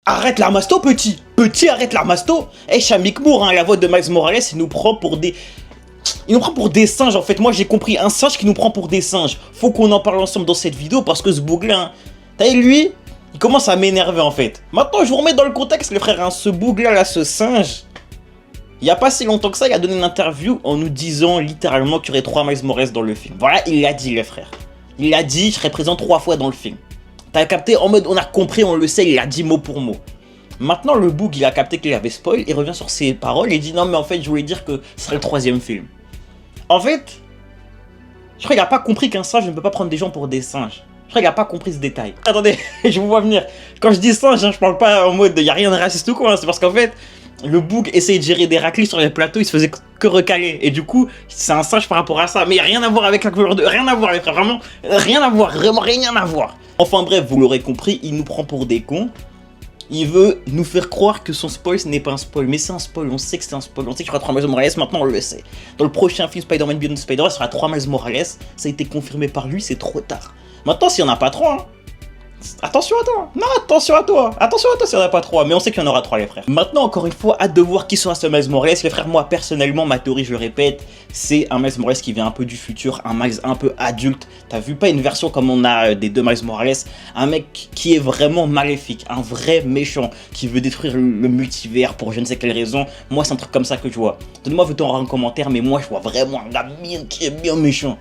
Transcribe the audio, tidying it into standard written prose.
Arrête l'armasto, petit. Petit, arrête l'armasto. Eh, Shamik Moore, hein, la voix de Miles Morales, il nous prend pour des... Il nous prend pour des singes, en fait. Moi, j'ai compris. Un singe qui nous prend pour des singes. Faut qu'on en parle ensemble dans cette vidéo parce que ce bougla, hein, t'as vu, lui, il commence à m'énerver, en fait. Maintenant, je vous remets dans le contexte, les frères. Hein, ce bougla, là, ce singe, il n'y a pas si longtemps que ça, il a donné une interview en nous disant littéralement qu'il y aurait 3 Miles Morales dans le film. Voilà, il l'a dit, les frères. Il l'a dit, je serai présent 3 fois dans le film. T'as capté, en mode, on a compris, on le sait, il l'a dit mot pour mot. Maintenant, le boug, il a capté qu'il avait spoil, il revient sur ses paroles et dit non, mais en fait, je voulais dire que ce serait le 3e film. En fait, je crois qu'il a pas compris qu'un singe ne peut pas prendre des gens pour des singes. Je crois qu'il a pas compris ce détail. Attendez, je vous vois venir. Quand je dis singe, hein, je parle pas en mode, il y a rien de raciste ou quoi, hein, c'est parce qu'en fait, le boug essayait de gérer des raclis sur les plateaux, il se faisait que recaler. Et du coup, c'est un singe par rapport à ça. Mais il n'y a rien à voir avec la couleur de... Rien à voir, les frères, vraiment. Rien à voir, vraiment rien à voir. Enfin bref, vous l'aurez compris, il nous prend pour des cons. Il veut nous faire croire que son spoil, ce n'est pas un spoil. Mais c'est un spoil, on sait que c'est un spoil. On sait qu'il y aura 3 Miles Morales, maintenant on le sait. Dans le prochain film Spider-Man Beyond Spider-Verse, il y aura 3 Miles Morales. Ça a été confirmé par lui, c'est trop tard. Maintenant, s'il n'y en a pas 3, hein, attention à toi. Non, attention à toi. Attention à toi s'il n'y en a pas 3. Mais on sait qu'il y en aura 3, les frères. Maintenant, encore une fois, hâte de voir qui sera ce Miles Morales. Les frères, moi, personnellement, ma théorie, je le répète, c'est un Miles Morales qui vient un peu du futur, un Miles un peu adulte. T'as vu, pas une version comme on a des 2 Miles Morales. Un mec qui est vraiment maléfique, un vrai méchant, qui veut détruire le multivers pour je ne sais quelle raison. Moi, c'est un truc comme ça que je vois. Donne-moi votre en commentaire, mais moi, je vois vraiment un gars bien qui est bien méchant.